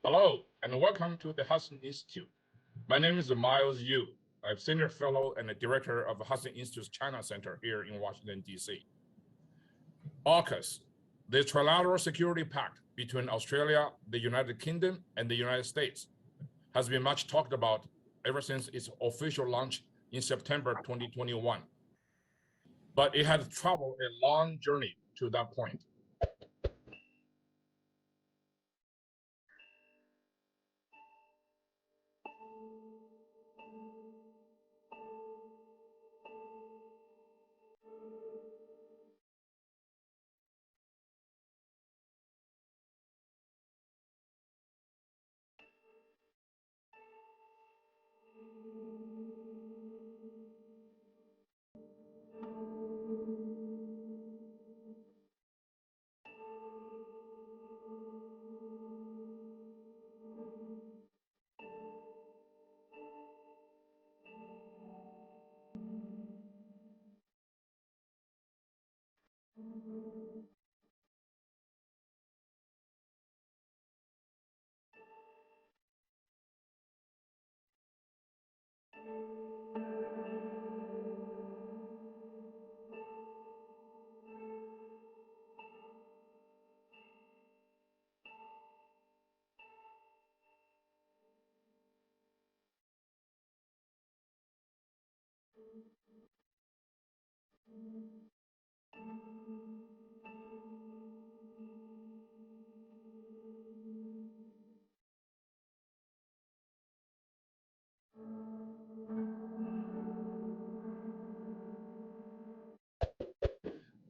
Hello, and welcome to the Hudson Institute. My name is Miles Yu. I'm Senior Fellow and the Director of the Hudson Institute's China Center here in Washington, D.C. AUKUS, the trilateral security pact between Australia, the United Kingdom, and the United States, has been much talked about ever since its official launch in September 2021. But it has traveled a long journey to that point.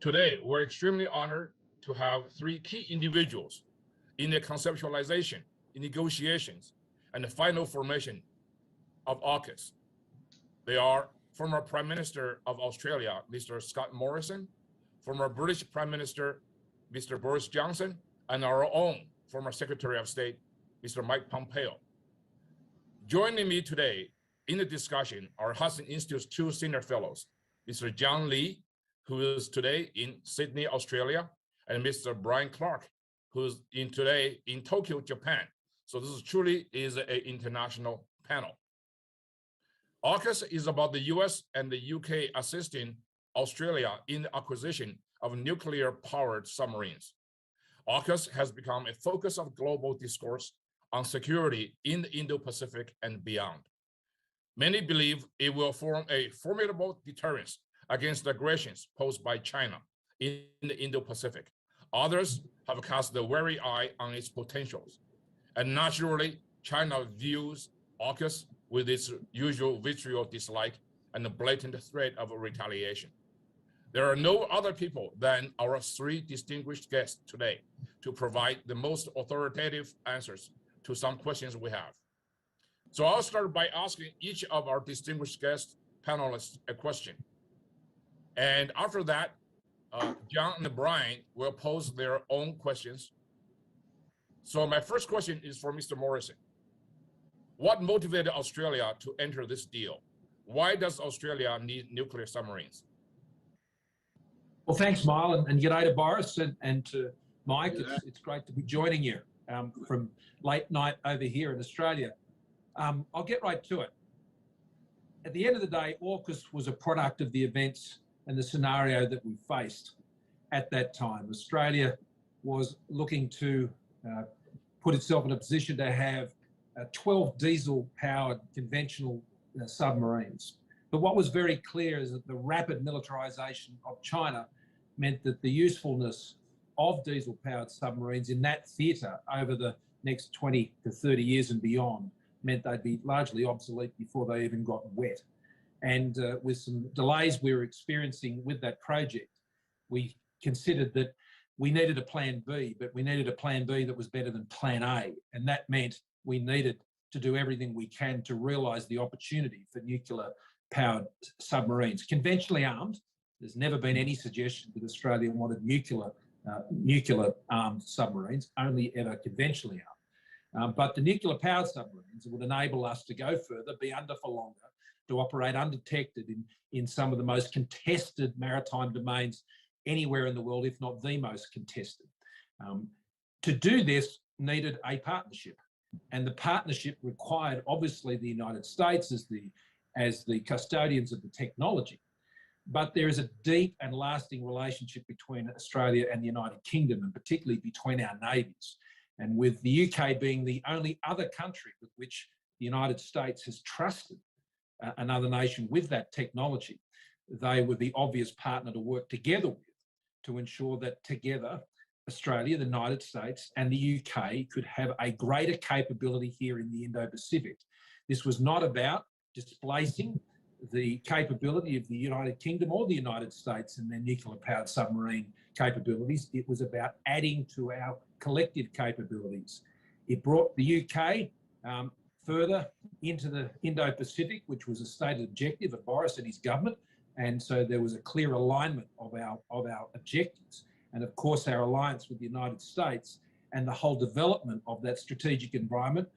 Today, we're extremely honored to have three key individuals in the conceptualization, negotiations, and the final formation of AUKUS. They are former Prime Minister of Australia, Mr. Scott Morrison, former British Prime Minister, Mr. Boris Johnson, and our own former Secretary of State, Mr. Mike Pompeo. Joining me today in the discussion are Hudson Institute's two senior fellows, Mr. John Lee, who is today in Sydney, Australia, and Mr. Brian Clark, who's today in Tokyo, Japan. So this truly is an international panel. AUKUS is about the US and the UK assisting Australia in the acquisition of nuclear-powered submarines. AUKUS has become a focus of global discourse on security in the Indo-Pacific and beyond. Many believe it will form a formidable deterrence against aggressions posed by China in the Indo-Pacific. Others have cast the wary eye on its potentials. And naturally, China views AUKUS with its usual vitriol dislike and the blatant threat of retaliation. There are no other people than our three distinguished guests today to provide the most authoritative answers to some questions we have. So I'll start by asking each of our distinguished guest panelists a question. And after that, John and Brian will pose their own questions. So my first question is for Mr. Morrison. What motivated Australia to enter this deal? Why does Australia need nuclear submarines? Well, thanks, Miles, and g'day to Boris and to Mike. It's great to be joining you from late night over here in Australia. I'll get right to it. At the end of the day, AUKUS was a product of the events and the scenario that we faced at that time. Australia was looking to put itself in a position to have 12 diesel-powered conventional submarines. But what was very clear is that the rapid militarization of China meant that the usefulness of diesel-powered submarines in that theatre over the next 20 to 30 years and beyond meant they'd be largely obsolete before they even got wet. And with some delays we were experiencing with that project, we considered that we needed a plan B, but we needed a plan B that was better than plan A. And that meant we needed to do everything we can to realise the opportunity for nuclear-powered submarines. Conventionally armed, there's never been any suggestion that Australia wanted nuclear-armed submarines, only ever conventionally armed. But the nuclear-powered submarines would enable us to go further, be under for longer, to operate undetected in some of the most contested maritime domains anywhere in the world, if not the most contested. To do this needed a partnership. And the partnership required, obviously, the United States as the custodians of the technology. But there is a deep and lasting relationship between Australia and the United Kingdom, and particularly between our navies. And with the UK being the only other country with which the United States has trusted another nation with that technology, they were the obvious partner to work together with to ensure that together, Australia, the United States, and the UK could have a greater capability here in the Indo-Pacific. This was not about displacing the capability of the United Kingdom or the United States and their nuclear-powered submarine capabilities. It was about adding to our collective capabilities. It brought the UK further into the Indo-Pacific, which was a stated objective of Boris and his government. And so there was a clear alignment of our objectives. And of course, our alliance with the United States and the whole development of that strategic environment,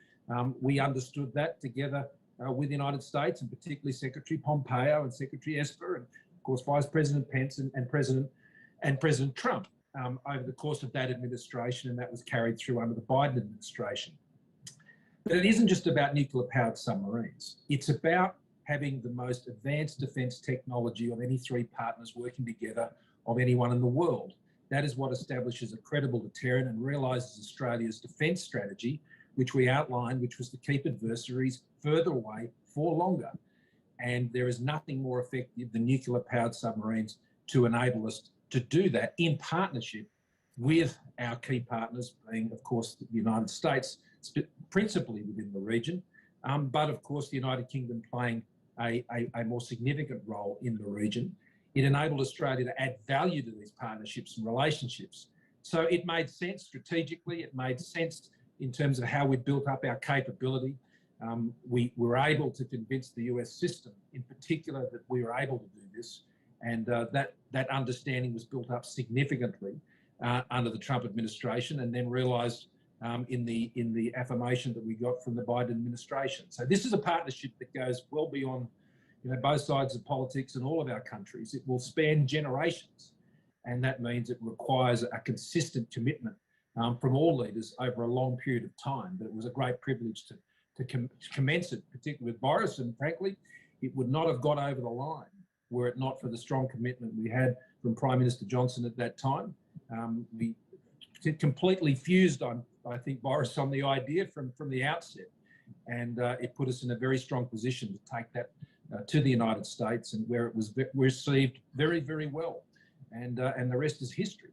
we understood that together with the United States, and particularly Secretary Pompeo and Secretary Esper, and of course Vice President Pence and President Trump over the course of that administration, and that was carried through under the Biden administration. But it isn't just about nuclear-powered submarines. It's about having the most advanced defence technology of any three partners working together of anyone in the world. That is what establishes a credible deterrent and realises Australia's defence strategy, which we outlined, which was to keep adversaries further away for longer. And there is nothing more effective than nuclear-powered submarines to enable us to do that in partnership with our key partners, being, of course, the United States, principally within the region, but, of course, the United Kingdom playing a more significant role in the region. It enabled Australia to add value to these partnerships and relationships. So it made sense strategically, it made sense in terms of how we built up our capability. We were able to convince the US system in particular that we were able to do this, and that understanding was built up significantly under the Trump administration, and then realised in the affirmation that we got from the Biden administration. So this is a partnership that goes well beyond both sides of politics in all of our countries. It will span generations, and that means it requires a consistent commitment from all leaders over a long period of time. But it was a great privilege to commence it, particularly with Boris, and frankly, it would not have got over the line were it not for the strong commitment we had from Prime Minister Johnson at that time. We completely fused on, I think, Boris on the idea from the outset, and it put us in a very strong position to take that to the United States, and where it was received very, very well, and the rest is history.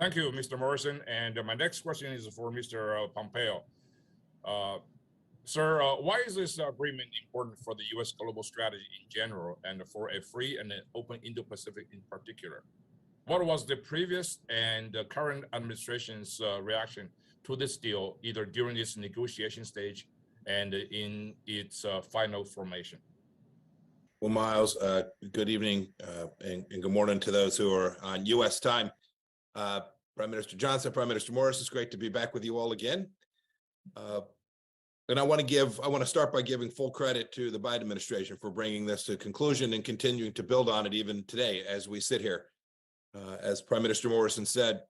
Thank you, Mr. Morrison. And my next question is for Mr. Pompeo. Sir, why is this agreement important for the U.S. global strategy in general, and for a free and an open Indo-Pacific in particular? What was the previous and the current administration's reaction to this deal, either during its negotiation stage and in its final formation? Well, Miles, good evening and good morning to those who are on U.S. time. Prime Minister Johnson, Prime Minister Morris, it's great to be back with you all again. And I want to start by giving full credit to the Biden administration for bringing this to conclusion and continuing to build on it even today as we sit here. As Prime Minister Morrison said,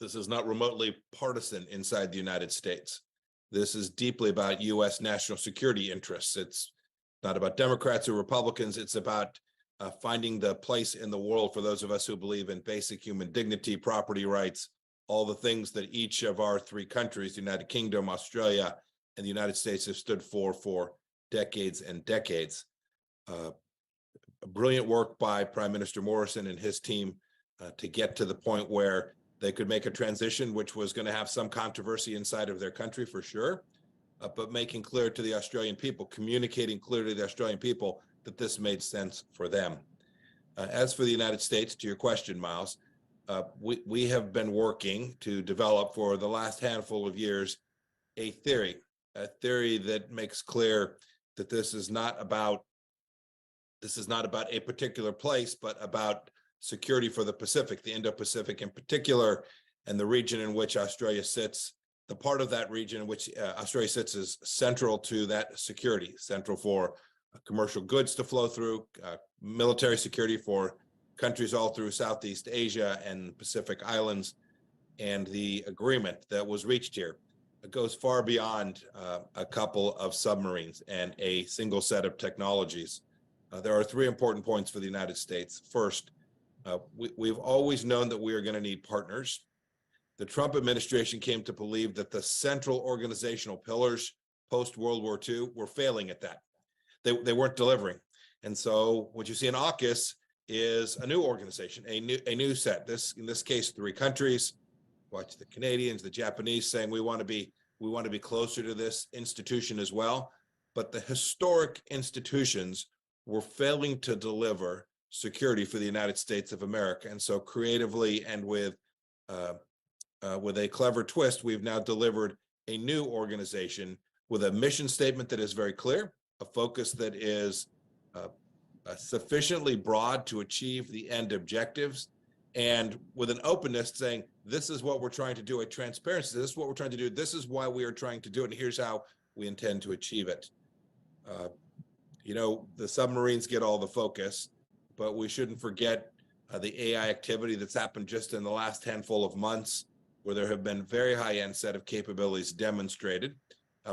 this is not remotely partisan inside the United States. This is deeply about U.S. national security interests. It's not about Democrats or Republicans. It's about finding the place in the world for those of us who believe in basic human dignity, property rights, all the things that each of our three countries, the United Kingdom, Australia, and the United States have stood for decades and decades. Brilliant work by Prime Minister Morrison and his team to get to the point where they could make a transition, which was going to have some controversy inside of their country for sure, but making clear to the Australian people, communicating clearly to the Australian people that this made sense for them. As for the United States, to your question, Miles, we have been working to develop for the last handful of years a theory that makes clear that this is not about a particular place, but about security for the Pacific, the Indo-Pacific in particular, and the region in which Australia sits. The part of that region in which Australia sits is central to that security, central for commercial goods to flow through, military security for countries all through Southeast Asia and Pacific Islands, and the agreement that was reached here goes far beyond a couple of submarines and a single set of technologies. There are three important points for the United States. First, we've always known that we are going to need partners. The Trump administration came to believe that the central organizational pillars post-World War II were failing at that. They weren't delivering. And so what you see in AUKUS is a new organization, a new set. In this case, three countries. Watch the Canadians, the Japanese saying we want to be closer to this institution as well. But the historic institutions were failing to deliver security for the United States of America. And so creatively and with a clever twist, we've now delivered a new organization with a mission statement that is very clear, a focus that is sufficiently broad to achieve the end objectives, and with an openness saying, this is what we're trying to do, a transparency, this is what we're trying to do, this is why we are trying to do it, and here's how we intend to achieve it. The submarines get all the focus, but we shouldn't forget the AI activity that's happened just in the last handful of months, where there have been very high-end set of capabilities demonstrated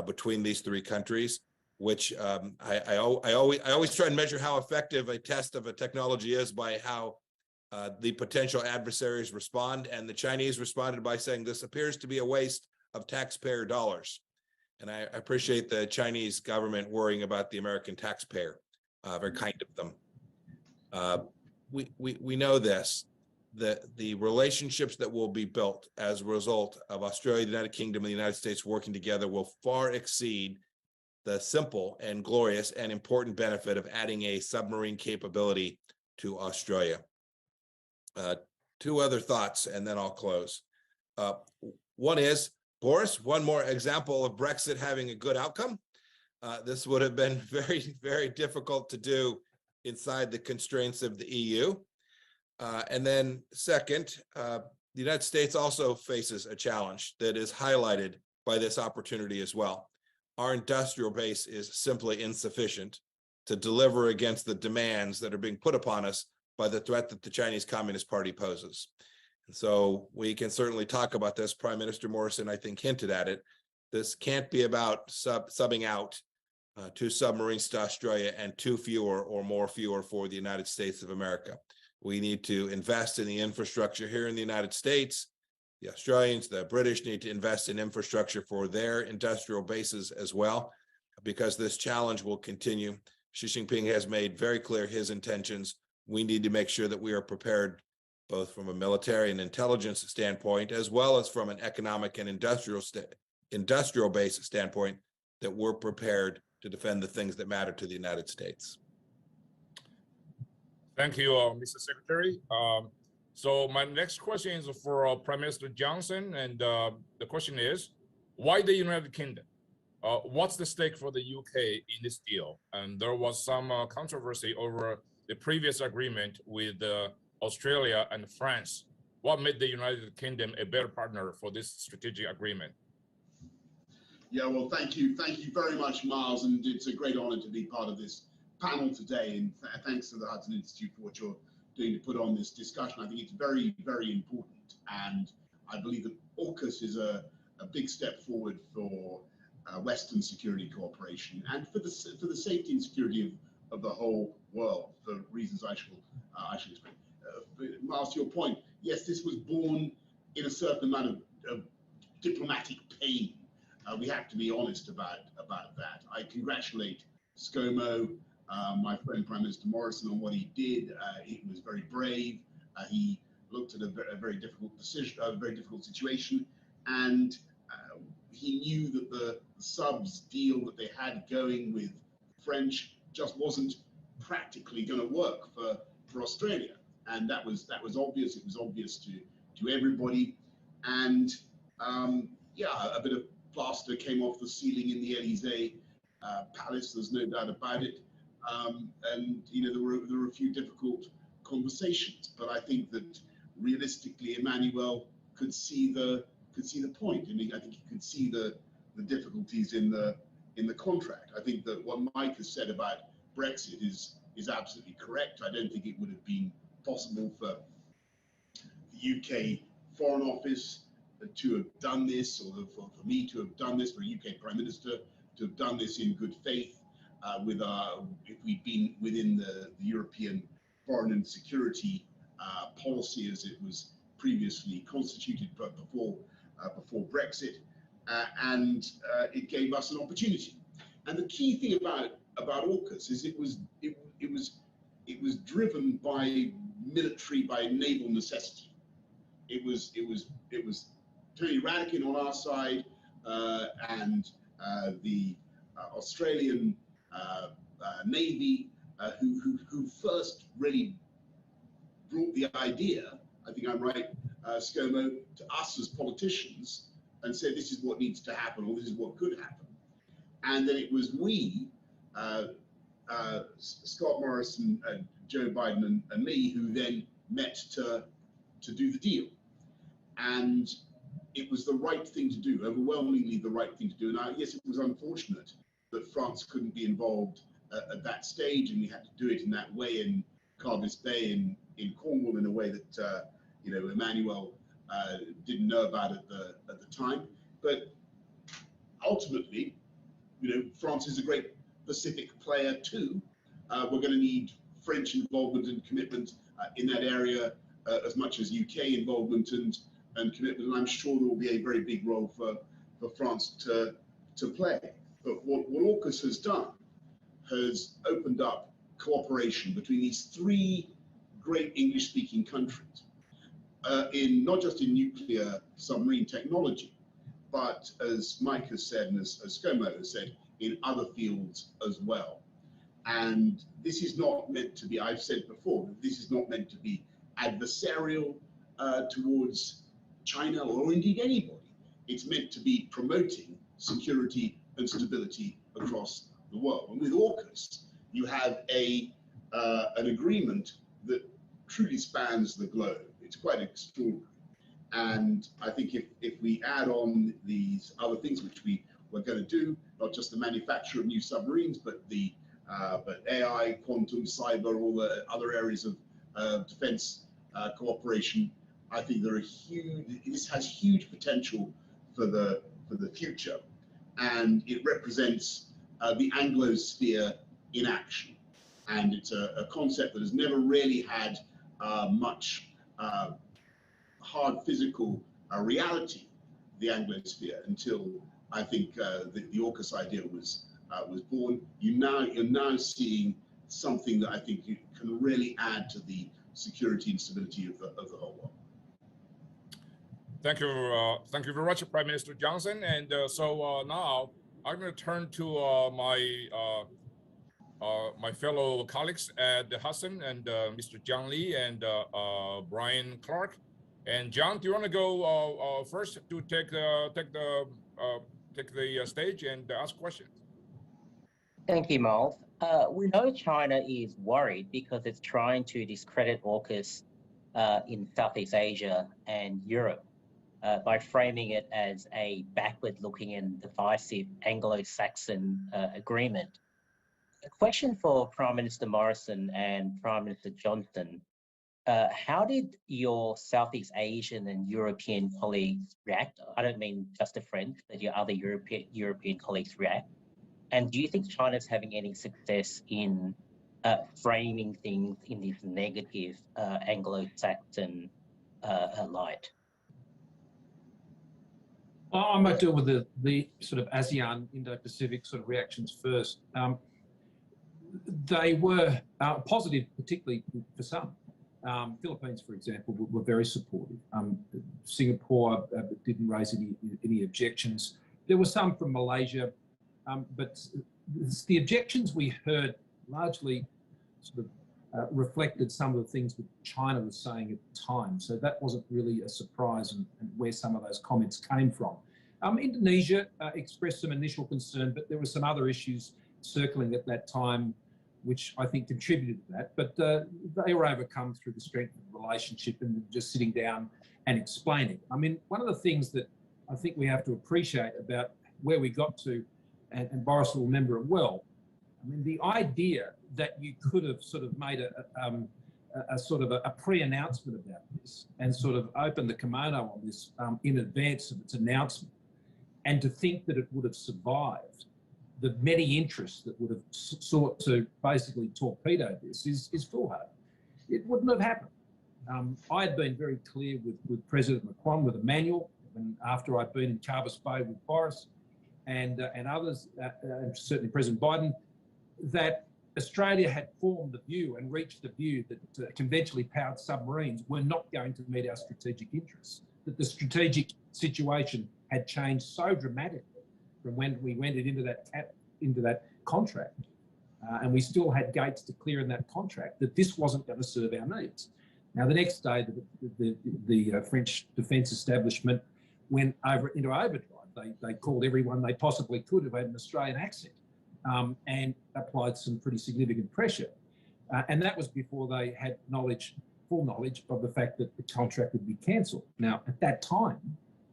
between these three countries, which I always try and measure how effective a test of a technology is by how the potential adversaries respond. And the Chinese responded by saying, this appears to be a waste of taxpayer dollars. And I appreciate the Chinese government worrying about the American taxpayer. Very kind of them. We know this, that the relationships that will be built as a result of Australia, the United Kingdom, and the United States working together will far exceed the simple and glorious and important benefit of adding a submarine capability to Australia. Two other thoughts, and then I'll close. One is, Boris, one more example of Brexit having a good outcome. This would have been very, very difficult to do inside the constraints of the EU. And then second, the United States also faces a challenge that is highlighted by this opportunity as well. Our industrial base is simply insufficient to deliver against the demands that are being put upon us by the threat that the Chinese Communist Party poses. And so we can certainly talk about this. Prime Minister Morrison, I think, hinted at it. This can't be about subbing out 2 submarines to Australia and 2 fewer or more fewer for the United States of America. We need to invest in the infrastructure here in the United States. The Australians, the British need to invest in infrastructure for their industrial bases as well, because this challenge will continue. Xi Jinping has made very clear his intentions. We need to make sure that we are prepared, both from a military and intelligence standpoint, as well as from an economic and industrial base standpoint, that we're prepared to defend the things that matter to the United States. Thank you, Mr. Secretary. So my next question is for Prime Minister Johnson, and the question is, why the United Kingdom? What's the stake for the UK in this deal? And there was some controversy over the previous agreement with Australia and France. What made the United Kingdom a better partner for this strategic agreement? Yeah, well, thank you very much, Miles, and it's a great honor to be part of this panel today, and thanks to the Hudson Institute for what you're doing to put on this discussion. I think it's very, very important, and I believe that AUKUS is a big step forward for Western security cooperation and for the safety and security of the whole world, for reasons I shall explain. Miles, to your point, yes, this was born in a certain amount of diplomatic pain. We have to be honest about that. I congratulate ScoMo, my friend Prime Minister Morrison, on what he did. He was very brave. He looked at a very difficult decision, a very difficult situation, and he knew that the subs deal that they had going with French just wasn't practically going to work for Australia, and that was obvious. It was obvious to everybody, and yeah, a bit of plaster came off the ceiling in the Elysee Palace. There's no doubt about it. And there were a few difficult conversations, but I think that realistically, Emmanuel could see the point, and I think he could see the difficulties in the contract. I think that what Mike has said about Brexit is absolutely correct. I don't think it would have been possible for the UK Foreign Office to have done this, or for me to have done this, for a UK Prime Minister to have done this in good faith, if we'd been within the European foreign and security policy as it was previously constituted, but before Brexit, and it gave us an opportunity. And the key thing about AUKUS is it was driven by naval necessity. It was Tony Radakin on our side and the Australian Navy who first really brought the idea, I think I'm right, ScoMo, to us as politicians and said this is what needs to happen, or this is what could happen. And then it was we, Scott Morrison, Joe Biden and me, who then met to do the deal. And it was the right thing to do, overwhelmingly the right thing to do. Now, yes, it was unfortunate that France couldn't be involved at that stage, and we had to do it in that way in Cardiff Bay in Cornwall, in a way that Emmanuel didn't know about at the time. But ultimately, France is a great Pacific player too. We're going to need French involvement and commitment in that area as much as UK involvement and commitment. And I'm sure there will be a very big role for France to play. But what AUKUS has done has opened up cooperation between these three great English-speaking countries, in not just in nuclear submarine technology, but as Mike has said and as ScoMo has said, in other fields as well. And this is not meant to be, I've said before, this is not meant to be adversarial towards China or indeed anybody. It's meant to be promoting security and stability across the world. And with AUKUS, you have an agreement that truly spans the globe. It's quite extraordinary. And I think if we add on these other things which we're going to do, not just the manufacture of new submarines, but but AI, quantum, cyber, all the other areas of defense cooperation, I think this has huge potential for the future, and it represents the Anglosphere in action. And it's a concept that has never really had much hard physical reality, the Anglosphere, until I think the AUKUS idea was born. You're now seeing something that I think can really add to the security and stability of the whole world. Thank you very much, Prime Minister Johnson. And so now I'm going to turn to my fellow colleagues at the Hudson, and Mr. John Lee and Brian Clark. And John, do you want to go first to take the stage and ask questions? Thank you, Miles. We know China is worried because it's trying to discredit AUKUS in Southeast Asia and Europe by framing it as a backward-looking and divisive Anglo-Saxon agreement. A question for Prime Minister Morrison and Prime Minister Johnson. How did your Southeast Asian and European colleagues react? I don't mean just a French, but your other European colleagues react. And do you think China's having any success in framing things in this negative Anglo-Saxon light? I might deal with the sort of ASEAN, Indo-Pacific sort of reactions first. They were positive, particularly for some. Philippines, for example, were very supportive. Singapore didn't raise any objections. There were some from Malaysia, but the objections we heard largely sort of reflected some of the things that China was saying at the time. So that wasn't really a surprise, and where some of those comments came from. Indonesia expressed some initial concern, but there were some other issues circling at that time which I think contributed to that. But they were overcome through the strength of the relationship and just sitting down and explaining. I mean, one of the things that I think we have to appreciate about where we got to, and Boris will remember it well, I mean, the idea that you could have sort of made a sort of a pre-announcement about this and sort of opened the kimono on this in advance of its announcement. And to think that it would have survived the many interests that would have sought to basically torpedo this is foolhardy. It wouldn't have happened. I had been very clear with President Macron, with Emmanuel, and after I'd been in Carbis Bay with Boris and others, and certainly President Biden, that Australia had formed the view and reached the view that conventionally powered submarines were not going to meet our strategic interests, that the strategic situation had changed so dramatically from when we went into that contract, and we still had gates to clear in that contract, that this wasn't going to serve our needs. Now, the next day, the French defence establishment went into overdrive. They called everyone they possibly could who had an Australian accent, and applied some pretty significant pressure. And that was before they had full knowledge of the fact that the contract would be cancelled. Now, at that time,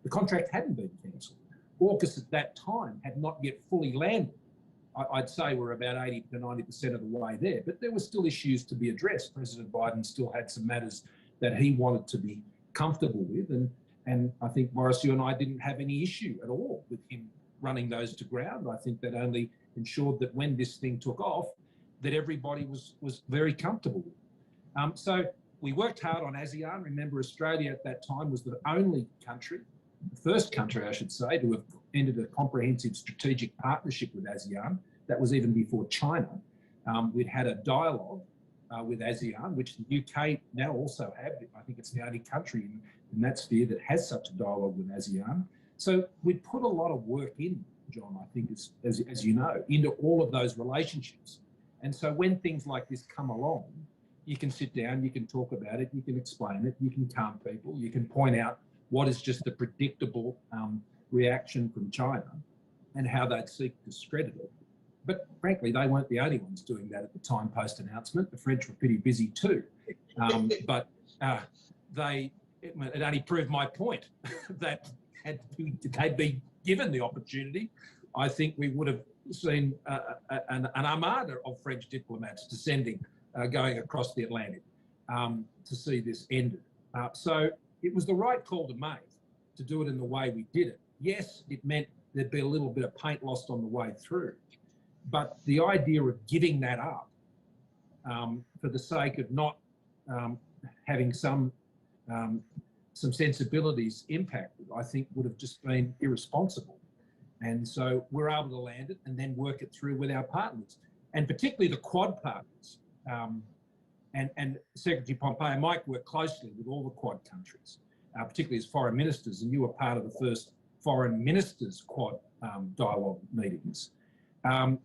the contract hadn't been cancelled. AUKUS at that time had not yet fully landed. I'd say we're about 80 to 90% of the way there, but there were still issues to be addressed. President Biden still had some matters that he wanted to be comfortable with, and I think, Boris, you and I didn't have any issue at all with him running those to ground. I think that only ensured that when this thing took off, that everybody was very comfortable with. So we worked hard on ASEAN. Remember, Australia at that time was the only country, the first country, I should say, to have entered a comprehensive strategic partnership with ASEAN. That was even before China. We'd had a dialogue with ASEAN, which the UK now also have. I think it's the only country in that sphere that has such a dialogue with ASEAN. So we'd put a lot of work in, John, I think, as you know, into all of those relationships. And so when things like this come along, you can sit down, you can talk about it, you can explain it, you can calm people, you can point out what is just a predictable reaction from China and how they'd seek to discredit it. But frankly, they weren't the only ones doing that at the time post-announcement. The French were pretty busy too. But it only proved my point that had they'd been given the opportunity, I think we would have seen an armada of French diplomats descending, going across the Atlantic to see this ended. So it was the right call to make to do it in the way we did it. Yes, it meant there'd be a little bit of paint lost on the way through, but the idea of giving that up for the sake of not having some sensibilities impacted, I think would have just been irresponsible. And so we're able to land it and then work it through with our partners, and particularly the Quad partners. And Secretary Pompeo, Mike worked closely with all the Quad countries, particularly as foreign ministers, and you were part of the first foreign ministers Quad dialogue meetings.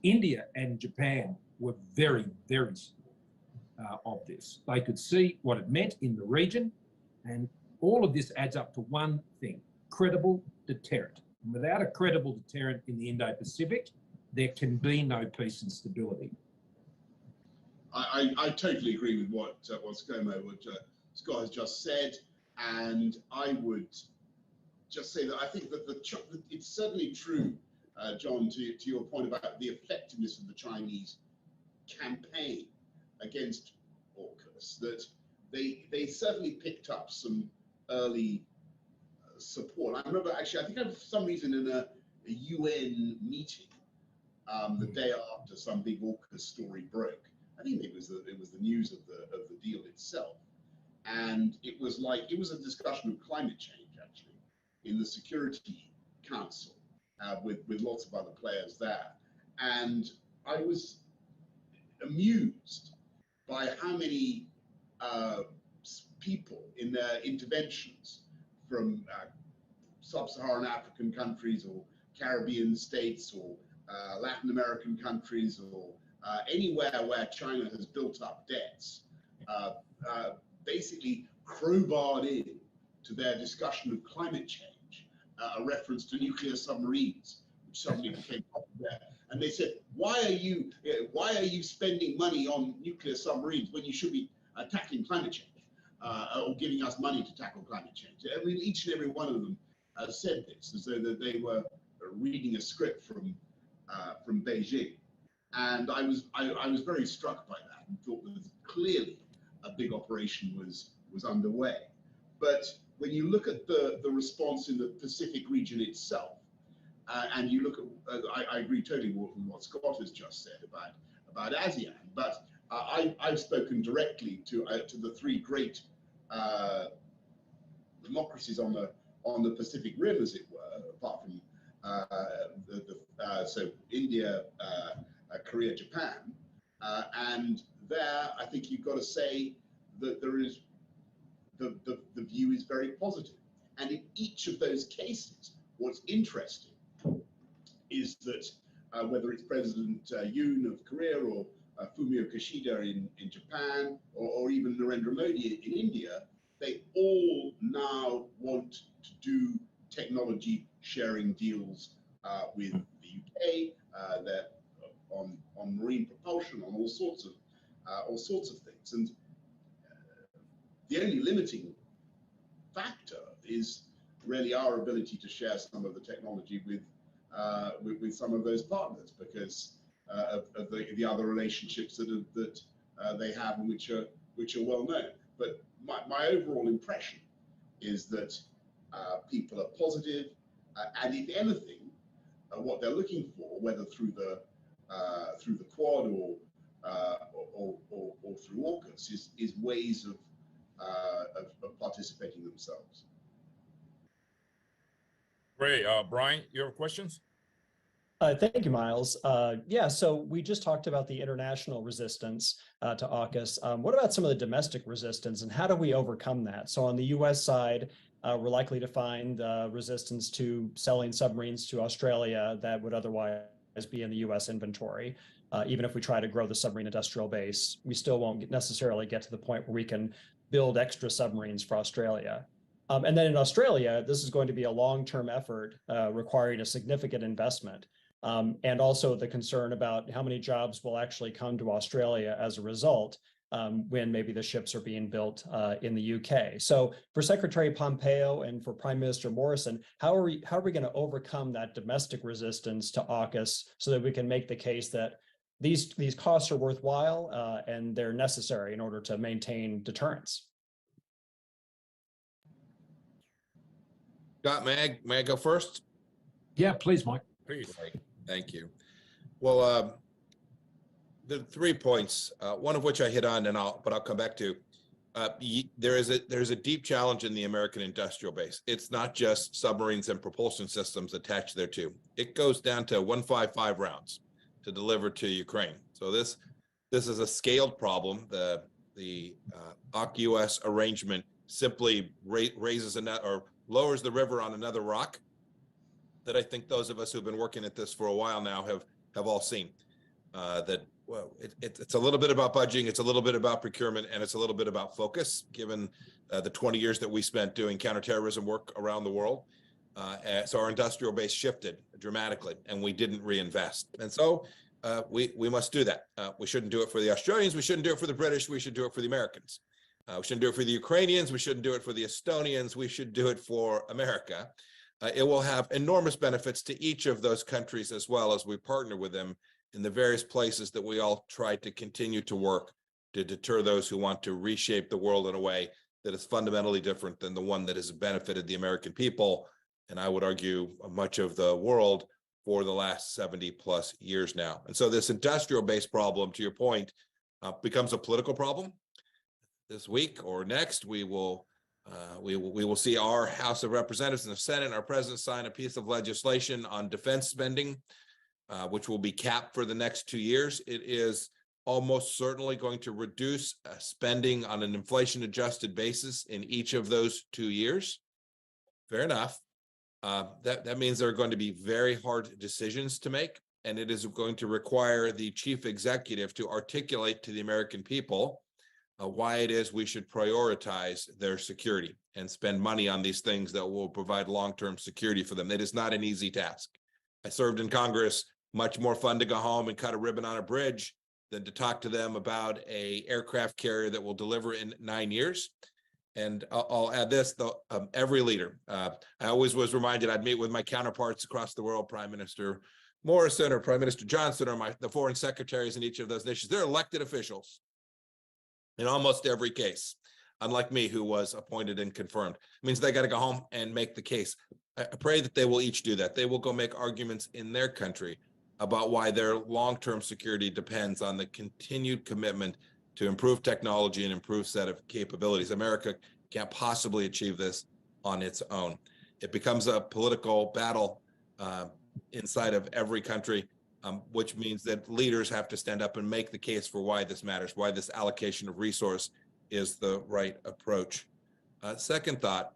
India and Japan were very, very supportive of this. They could see what it meant in the region, and all of this adds up to one thing: credible deterrent. And without a credible deterrent in the Indo-Pacific, there can be no peace and stability. I totally agree with what Scott has just said, and I would just say that I think that it's certainly true, John, to your point about the effectiveness of the Chinese campaign against AUKUS, that they certainly picked up some early support. I remember, actually, I think for some reason in a UN meeting the day after some big AUKUS story broke, I think it was the news of the deal itself, and it was a discussion of climate change actually in the Security Council with lots of other players there, and I was amused by how many people in their interventions from sub-Saharan African countries or Caribbean states or Latin American countries or anywhere where China has built up debts, basically crowbarred in to their discussion of climate change, a reference to nuclear submarines, which suddenly became popular. And they said, why are you spending money on nuclear submarines when you should be tackling climate change or giving us money to tackle climate change? I mean, each and every one of them said this as though that they were reading a script from Beijing. And I was very struck by that and thought that clearly a big operation was underway. But when you look at the response in the Pacific region itself, and you look at, I agree totally with what Scott has just said about ASEAN, but I've spoken directly to the three great democracies on the Pacific Rim, as it were, apart from so India, Korea, Japan, and there I think you've got to say that there is the view is very positive, and in each of those cases, what's interesting is that whether it's President Yoon of Korea or Fumio Kishida in Japan, or even Narendra Modi in India, they all now want to do technology sharing deals with the UK. They're on marine propulsion, on all sorts of things, and the only limiting factor is really our ability to share some of the technology with some of those partners, because of the other relationships that they have, and which are well known. But my overall impression is that people are positive, and if anything, what they're looking for, whether through the Quad or through AUKUS, is ways of participating themselves. Great. Brian, you have questions? Thank you, Miles. Yeah, so we just talked about the international resistance to AUKUS. What about some of the domestic resistance, and how do we overcome that? So on the US side, we're likely to find resistance to selling submarines to Australia that would otherwise be in the US inventory. Even if we try to grow the submarine industrial base, we still won't necessarily get to the point where we can build extra submarines for Australia. And then in Australia, this is going to be a long-term effort requiring a significant investment. And also the concern about how many jobs will actually come to Australia as a result when maybe the ships are being built in the UK. So for Secretary Pompeo and for Prime Minister Morrison, how are we going to overcome that domestic resistance to AUKUS so that we can make the case that these costs are worthwhile and they're necessary in order to maintain deterrence? Scott, may I go first? Yeah, please, Mike. Please. Thank you. Well, the 3 points, one of which I hit on, but I'll come back to. There's a deep challenge in the American industrial base. It's not just submarines and propulsion systems attached thereto. It goes down to 155 rounds to deliver to Ukraine. So this is a scaled problem. The AUKUS arrangement simply raises or lowers the river on another rock that I think those of us who've been working at this for a while now have all seen. It's a little bit about budgeting, it's a little bit about procurement, and it's a little bit about focus, given the 20 years that we spent doing counterterrorism work around the world. So our industrial base shifted dramatically, and we didn't reinvest. And so we must do that. We shouldn't do it for the Australians, we shouldn't do it for the British, we should do it for the Americans. We shouldn't do it for the Ukrainians, we shouldn't do it for the Estonians, we should do it for America. It will have enormous benefits to each of those countries as well as we partner with them in the various places that we all try to continue to work to deter those who want to reshape the world in a way that is fundamentally different than the one that has benefited the American people, and I would argue much of the world, for the last 70 plus years now. And so this industrial-based problem, to your point, becomes a political problem. This week or next, we will see our House of Representatives and the Senate and our president sign a piece of legislation on defense spending, which will be capped for the next 2 years. It is almost certainly going to reduce spending on an inflation-adjusted basis in each of those 2 years. Fair enough. That means there are going to be very hard decisions to make, and it is going to require the chief executive to articulate to the American people why it is we should prioritize their security and spend money on these things that will provide long-term security for them. It is not an easy task. I served in Congress. Much more fun to go home and cut a ribbon on a bridge than to talk to them about an aircraft carrier that will deliver in 9 years. And I'll add this, though, every leader, I always was reminded I'd meet with my counterparts across the world, Prime Minister Morrison or Prime Minister Johnson or the foreign secretaries in each of those nations. They're elected officials. in almost every case, unlike me, who was appointed and confirmed. It means they got to go home and make the case. I pray that they will each do that. They will go make arguments in their country about why their long-term security depends on the continued commitment to improve technology and improve set of capabilities. America can't possibly achieve this on its own. It becomes a political battle inside of every country, which means that leaders have to stand up and make the case for why this matters, why this allocation of resource is the right approach. Second thought,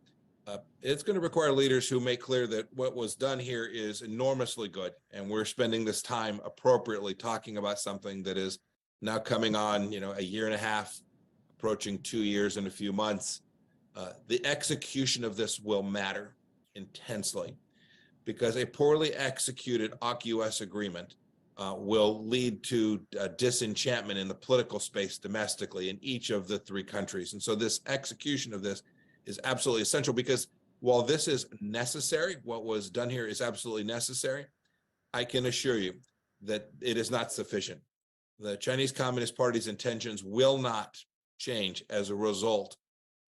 it's going to require leaders who make clear that what was done here is enormously good, and we're spending this time appropriately talking about something that is now coming on, a year and a half, approaching 2 years in a few months. The execution of this will matter intensely, because a poorly executed AUKUS agreement will lead to disenchantment in the political space domestically in each of the three countries. And so this execution of this is absolutely essential, because while this is necessary, what was done here is absolutely necessary, I can assure you that it is not sufficient. The Chinese Communist Party's intentions will not change as a result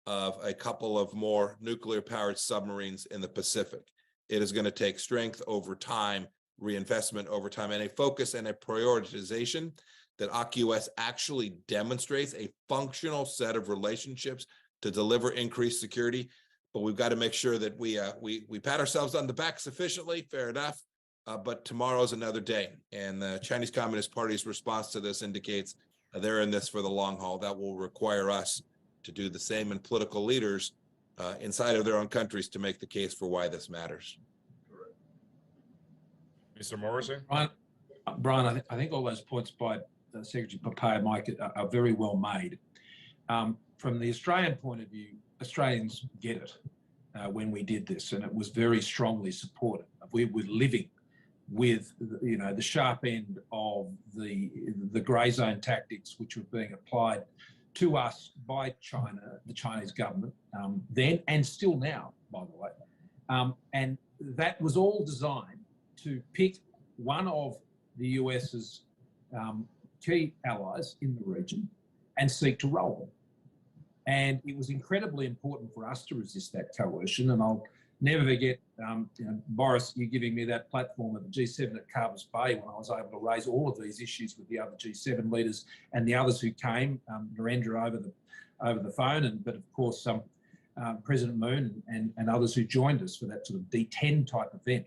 of a couple of more nuclear-powered submarines in the Pacific. It is going to take strength over time, reinvestment over time, and a focus and a prioritization that AUKUS actually demonstrates a functional set of relationships to deliver increased security. But we've got to make sure that we pat ourselves on the back sufficiently, fair enough, but tomorrow's another day. And the Chinese Communist Party's response to this indicates they're in this for the long haul. That will require us to do the same, and political leaders inside of their own countries to make the case for why this matters. Mr. Morrison? Brian, I think all those points by Secretary Pompeo, Mike, are very well made. From the Australian point of view, Australians get it when we did this, and it was very strongly supported. We were living with, the sharp end of the grey zone tactics which were being applied to us by China, the Chinese government, then and still now, by the way. And that was all designed to pick one of the US's key allies in the region and seek to roll them. And it was incredibly important for us to resist that coercion. And I'll never forget, Boris, you giving me that platform at the G7 at Carbis Bay when I was able to raise all of these issues with the other G7 leaders and the others who came, Narendra over the phone, but of course President Moon and others who joined us for that sort of D10 type event,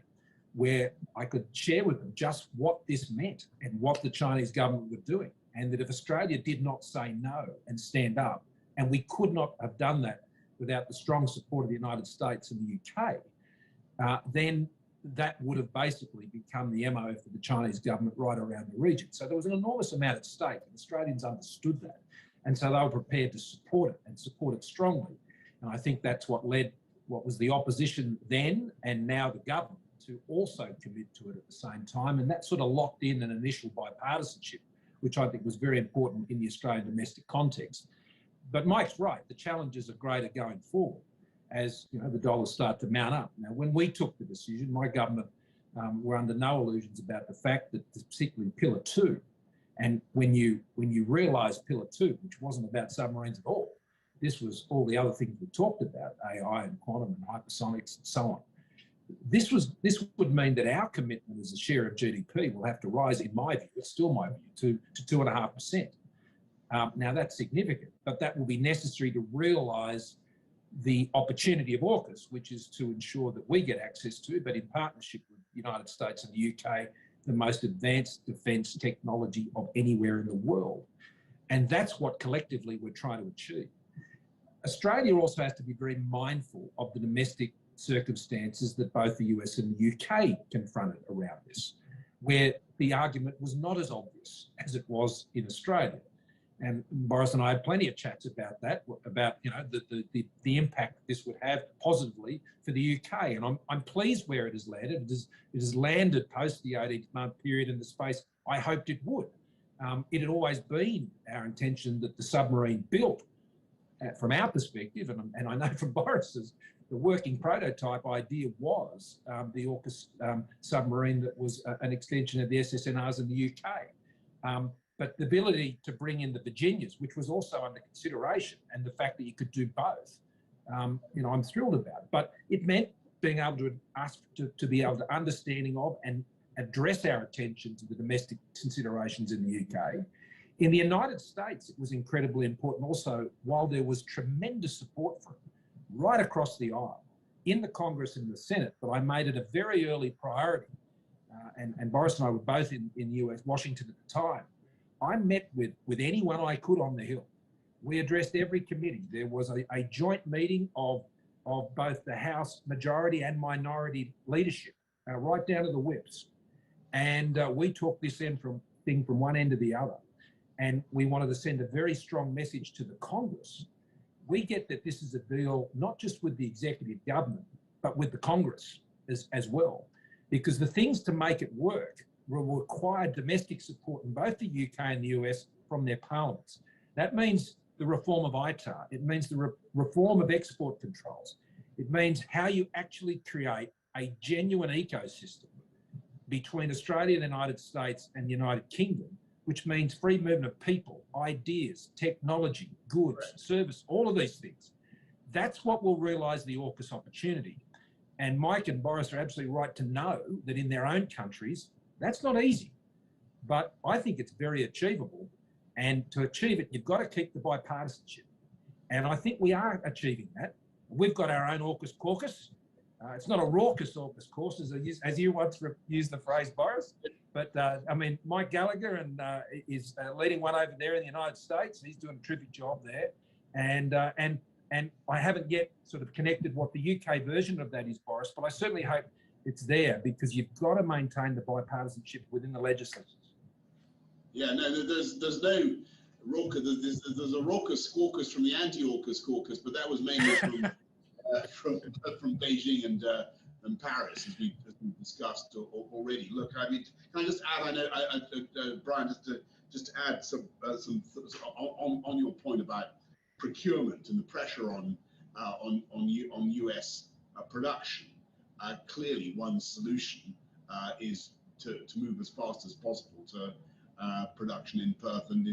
where I could share with them just what this meant and what the Chinese government were doing, and that if Australia did not say no and stand up, and we could not have done that without the strong support of the United States and the UK, then that would have basically become the MO for the Chinese government right around the region. So there was an enormous amount at stake, and Australians understood that. And so they were prepared to support it, and support it strongly. And I think that's what led what was the opposition then and now the government to also commit to it at the same time. And that sort of locked in an initial bipartisanship, which I think was very important in the Australian domestic context. But Mike's right, the challenges are greater going forward as the dollars start to mount up. Now, when we took the decision, my government were under no illusions about the fact that, particularly Pillar 2, and when you realise Pillar 2, which wasn't about submarines at all, this was all the other things we talked about, AI and quantum and hypersonics and so on. This would mean that our commitment as a share of GDP will have to rise, in my view, it's still my view, to 2.5%. Now that's significant, but that will be necessary to realise the opportunity of AUKUS, which is to ensure that we get access to, but in partnership with the United States and the UK, the most advanced defence technology of anywhere in the world. And that's what collectively we're trying to achieve. Australia also has to be very mindful of the domestic circumstances that both the US and the UK confronted around this, where the argument was not as obvious as it was in Australia. And Boris and I had plenty of chats about that, about the impact this would have positively for the UK. And I'm pleased where it has landed. It has landed post the 18-month period in the space I hoped it would. It had always been our intention that the submarine built, from our perspective, and I know from Boris's, the working prototype idea was the AUKUS submarine that was an extension of the SSNRs in the UK. but the ability to bring in the Virginias, which was also under consideration, and the fact that you could do both, I'm thrilled about. But it meant being able to be able to understanding of and address our attention to the domestic considerations in the UK. In the United States, it was incredibly important also, while there was tremendous support for it right across the aisle in the Congress and the Senate, but I made it a very early priority. And Boris and I were both in the US, Washington at the time. I met with anyone I could on the Hill. We addressed every committee. There was a joint meeting of both the House majority and minority leadership, right down to the whips. And we took this thing from one end to the other. And we wanted to send a very strong message to the Congress. We get that this is a deal not just with the executive government, but with the Congress as well. Because the things to make it work will require domestic support in both the UK and the US from their parliaments. That means the reform of ITAR. It means the reform of export controls. It means how you actually create a genuine ecosystem between Australia, the United States, and the United Kingdom, which means free movement of people, ideas, technology, goods, service, all of these things. That's what will realise the AUKUS opportunity. And Mike and Boris are absolutely right to know that in their own countries, that's not easy. But I think it's very achievable. And to achieve it, you've got to keep the bipartisanship. And I think we are achieving that. We've got our own AUKUS caucus. It's not a raucous AUKUS caucus, as you once used the phrase, Boris. But I mean, Mike Gallagher is leading one over there in the United States. He's doing a terrific job there. And I haven't yet sort of connected what the UK version of that is, Boris, but I certainly hope it's there, because you've got to maintain the bipartisanship within the legislatures. Yeah, no, there's no raucous. There's a raucous caucus from the anti-AUKUS caucus, but that was mainly from Beijing and Paris, as we discussed already. Look, I mean, can I just add? I know, Brian, just to add some on your point about procurement and the pressure on US production. Clearly, one solution is to move as fast as possible to production in Perth and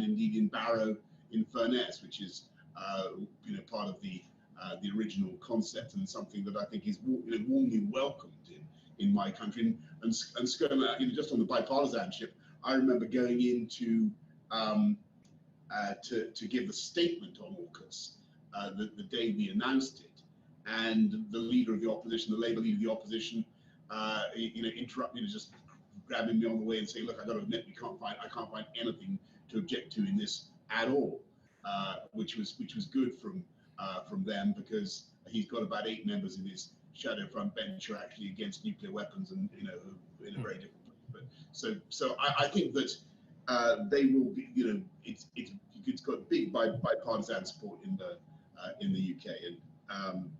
indeed in Barrow in Furness, which is part of the original concept, and something that I think is warmly welcomed in my country. And just on the bipartisanship, I remember going in to give a statement on AUKUS the day we announced it, and the leader of the opposition, the Labour leader of the opposition, interrupt me, just grabbing me on the way and saying, "Look, I got to admit, I can't find anything to object to in this at all," which was good from them, because he's got about 8 members in his shadow front bench who are actually against nuclear weapons, and in a very different place. But so I think that they will be, it's got big bipartisan support in the UK, and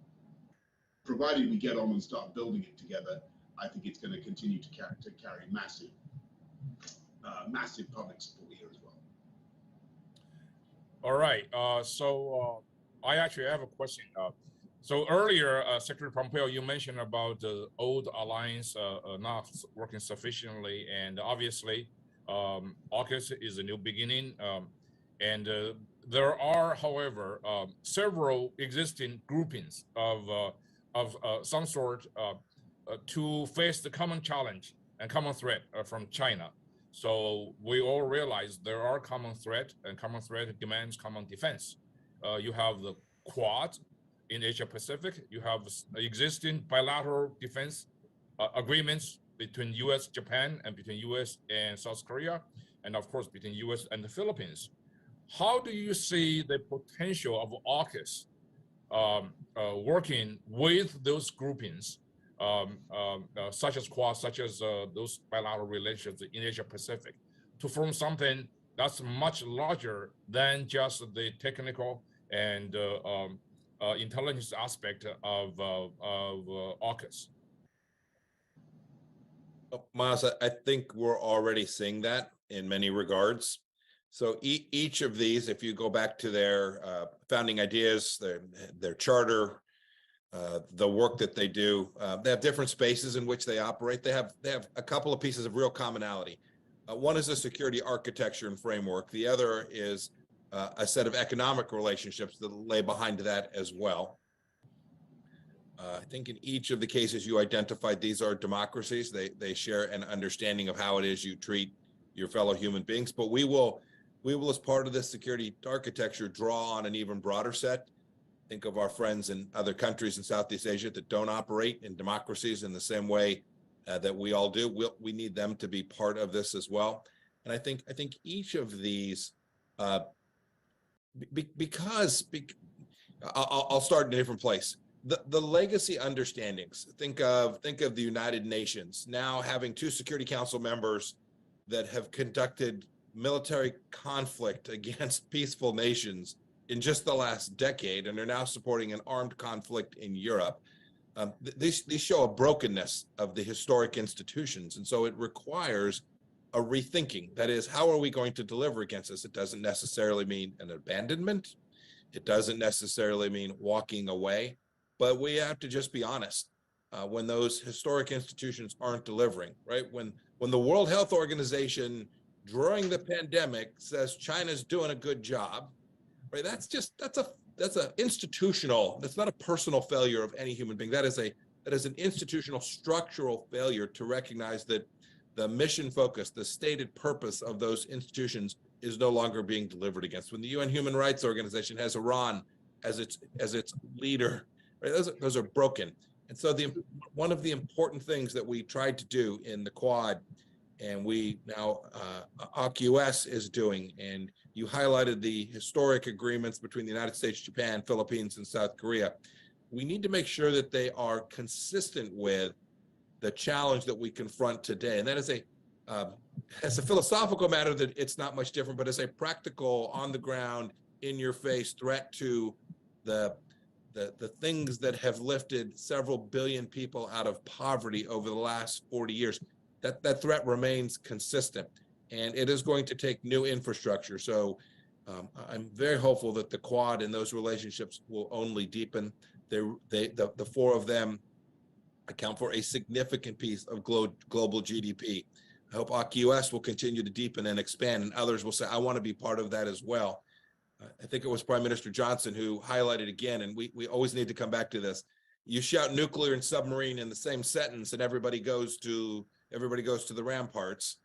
provided we get on and start building it together, I think it's going to continue to carry massive public support here as well. All right. So I actually have a question. So earlier, Secretary Pompeo, you mentioned about the old alliance not working sufficiently, and obviously, AUKUS is a new beginning, and there are, however, several existing groupings of some sort to face the common challenge and common threat from China. So we all realize there are common threat, and common threat demands common defense. You have the Quad in Asia Pacific. You have existing bilateral defense agreements between US, Japan, and between US and South Korea, and of course between US and the Philippines. How do you see the potential of AUKUS working with those groupings, such as Quad, such as those bilateral relations in Asia Pacific, to form something that's much larger than just the technical and intelligence aspect of AUKUS? Miles, I think we're already seeing that in many regards. So each of these, if you go back to their founding ideas, their charter, the work that they do, they have different spaces in which they operate. They have a couple of pieces of real commonality. One is a security architecture and framework. The other is a set of economic relationships that lay behind that as well. I think in each of the cases you identified, these are democracies. They share an understanding of how it is you treat your fellow human beings. But we will, as part of this security architecture, draw on an even broader set. Think of our friends in other countries in Southeast Asia that don't operate in democracies in the same way that we all do. We need them to be part of this as well. And I think each of these, I'll start in a different place. The legacy understandings. Think of the United Nations now having 2 Security Council members that have conducted military conflict against peaceful nations in just the last decade, and are now supporting an armed conflict in Europe. These show a brokenness of the historic institutions, and so it requires a rethinking. That is, how are we going to deliver against this? It doesn't necessarily mean an abandonment. It doesn't necessarily mean walking away, but we have to just be honest. When those historic institutions aren't delivering, right? When the World Health Organization during the pandemic says China's doing a good job, right? That's an institutional, that's not a personal failure of any human being. That is an institutional structural failure to recognize that the mission focus, the stated purpose of those institutions is no longer being delivered against. When the UN Human Rights Organization has Iran as its leader, right? Those are broken. And so one of the important things that we tried to do in the Quad, and we now AUKUS is doing, and you highlighted the historic agreements between the United States, Japan, Philippines, and South Korea. We need to make sure that they are consistent with the challenge that we confront today. And that is as a philosophical matter, that it's not much different, but as a practical, on the ground, in your face threat to the things that have lifted several billion people out of poverty over the last 40 years. That threat remains consistent, and it is going to take new infrastructure. So I'm very hopeful that the Quad and those relationships will only deepen. The 4 of them account for a significant piece of global GDP. I hope AUKUS will continue to deepen and expand, and others will say, I want to be part of that as well. I think it was Prime Minister Johnson who highlighted again, and we always need to come back to this. You shout nuclear and submarine in the same sentence, and everybody goes to the ramparts.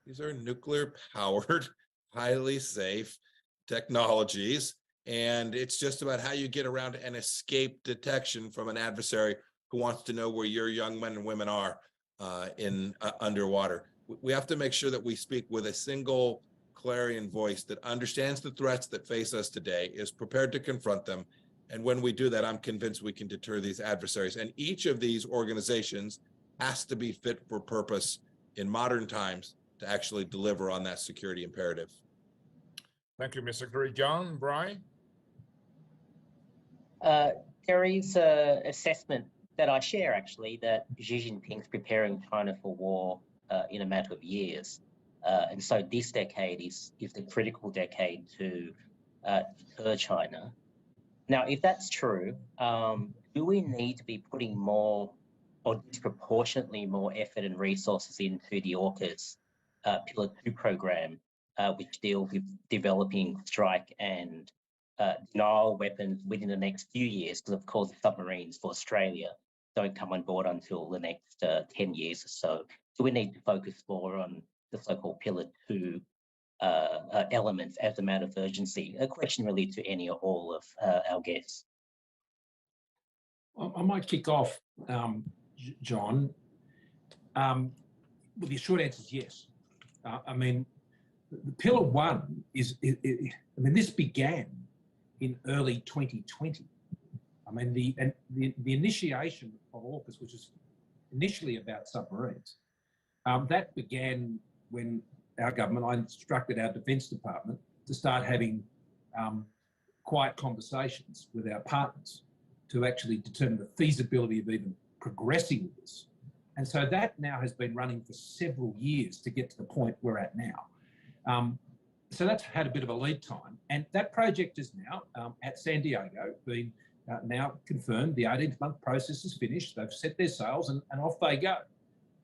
These are nuclear powered, highly safe technologies. And it's just about how you get around and escape detection from an adversary who wants to know where your young men and women are underwater. We have to make sure that we speak with a single clarion voice that understands the threats that face us today, is prepared to confront them. And when we do that, I'm convinced we can deter these adversaries. And each of these organizations has to be fit for purpose in modern times to actually deliver on that security imperative. Thank you, Mr. Secretary. John, Brian? There is an assessment that I share, actually, that Xi Jinping's preparing China for war in a matter of years. And so this decade is the critical decade to deter China. Now, if that's true, do we need to be putting more or disproportionately more effort and resources into the AUKUS Pillar 2 program, which deals with developing strike and denial weapons within the next few years? Because, of course, submarines for Australia don't come on board until the next 10 years or so. So we need to focus more on the so-called Pillar 2 elements as a matter of urgency. A question really to any or all of our guests. I might kick off, John. Well, the short answer is yes. I mean, the Pillar 1 this began in early 2020. I mean, the initiation of AUKUS, which is initially about submarines, that began when our government, I instructed our Defence Department to start having quiet conversations with our partners to actually determine the feasibility of even progressing with this. And so that now has been running for several years to get to the point we're at now. So that's had a bit of a lead time. And that project is now at San Diego, been now confirmed. The 18-month process is finished. They've set their sails and off they go.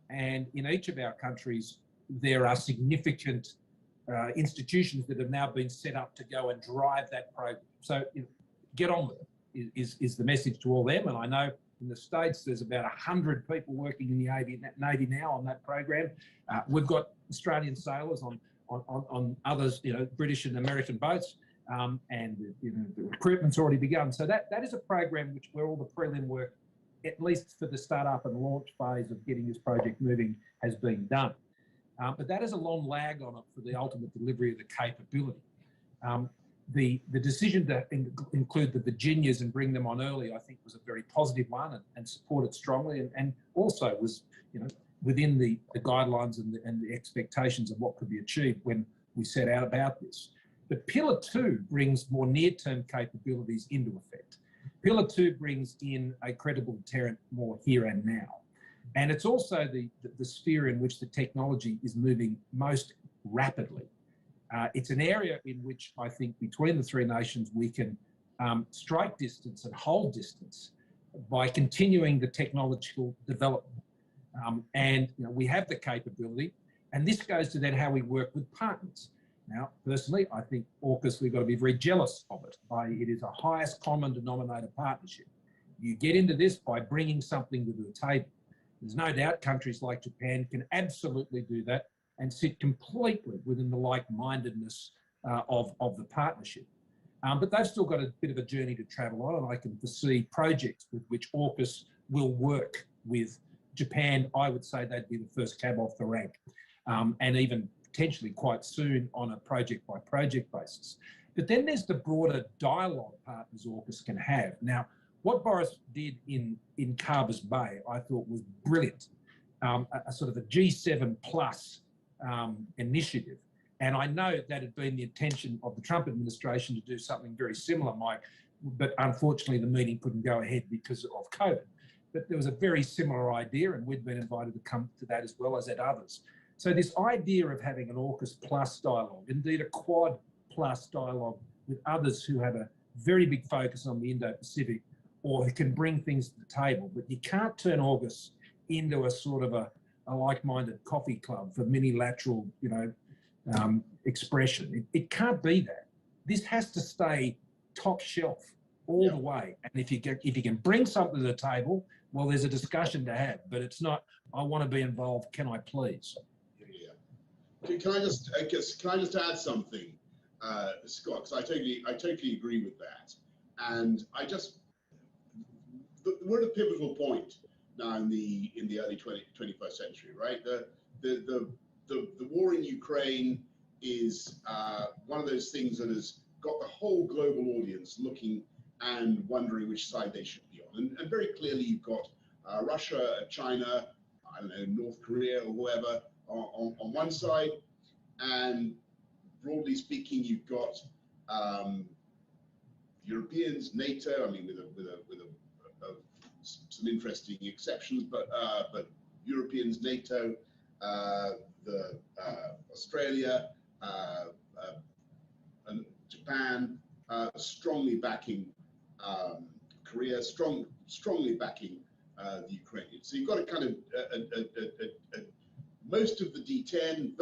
And in each of our countries, there are significant institutions that have now been set up to go and drive that program. So get on with it is the message to all them. And I know in the States there's about 100 people working in the Navy now on that program. We've got Australian sailors on others, British and American boats, and the recruitment's already begun. So that is a program where all the prelim work, at least for the start-up and launch phase of getting this project moving, has been done. But that is a long lag on it for the ultimate delivery of the capability. The decision to include the Virginias and bring them on early, I think, was a very positive one and supported strongly, and also was, within the guidelines and the expectations of what could be achieved when we set out about this. But Pillar 2 brings more near-term capabilities into effect. Pillar 2 brings in a credible deterrent more here and now. And it's also the sphere in which the technology is moving most rapidly. It's an area in which I think between the three nations we can strike distance and hold distance by continuing the technological development. We have the capability, and this goes to then how we work with partners. Now, personally, I think AUKUS, we've got to be very jealous of it. It is a highest common denominator partnership. You get into this by bringing something to the table. There's no doubt countries like Japan can absolutely do that and sit completely within the like-mindedness of the partnership. But they've still got a bit of a journey to travel on, and I can foresee projects with which AUKUS will work with Japan. I would say they'd be the first cab off the rank, and even potentially quite soon on a project-by-project basis. But then there's the broader dialogue partners AUKUS can have. Now, what Boris did in Carbis Bay, I thought was brilliant, a sort of a G7 plus initiative. And I know that had been the intention of the Trump administration to do something very similar, Mike, but unfortunately the meeting couldn't go ahead because of COVID. But there was a very similar idea, and we'd been invited to come to that as well as at others. So this idea of having an AUKUS plus dialogue, indeed a Quad plus dialogue with others who have a very big focus on the Indo-Pacific, or who can bring things to the table, but you can't turn AUKUS into a sort of a like-minded coffee club for mini-lateral, expression. It can't be that. This has to stay top shelf all the way. And if you can bring something to the table, well, there's a discussion to have. But it's not, I want to be involved. Can I please? Yeah. Can I just add something, Scott? Because I totally agree with that. And we're at a pivotal point now in the early 21st century, right? The war in Ukraine is one of those things that has got the whole global audience looking and wondering which side they should be on. And very clearly you've got Russia, China, I don't know, North Korea or whoever on one side, and broadly speaking, you've got Europeans, NATO. I mean, with some interesting exceptions, but Europeans, NATO, Australia, and Japan, strongly backing Korea, strongly backing the Ukrainians. So you've got a kind of most of the D10,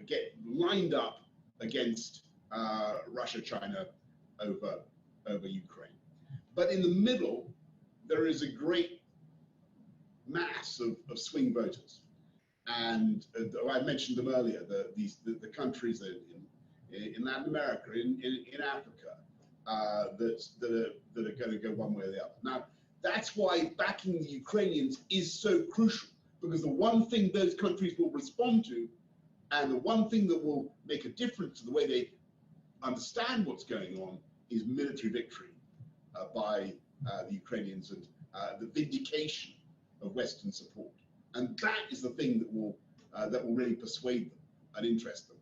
get lined up against Russia, China over Ukraine. But in the middle, there is a great mass of swing voters. And I mentioned them earlier, the countries in Latin America, in Africa, that are going to go one way or the other. Now, that's why backing the Ukrainians is so crucial, because the one thing those countries will respond to, and the one thing that will make a difference to the way they understand what's going on, is military victory by the Ukrainians and the vindication of Western support. And that is the thing that will really persuade them and interest them.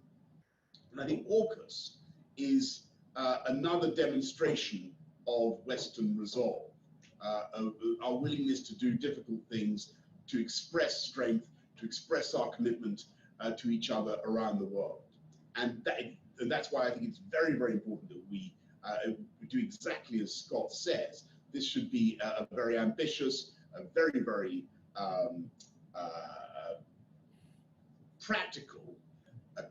And I think AUKUS is another demonstration of Western resolve, of our willingness to do difficult things, to express strength, to express our commitment to each other around the world. And that's why I think it's very, very important that we do exactly as Scott says. This should be a very ambitious, a very, very practical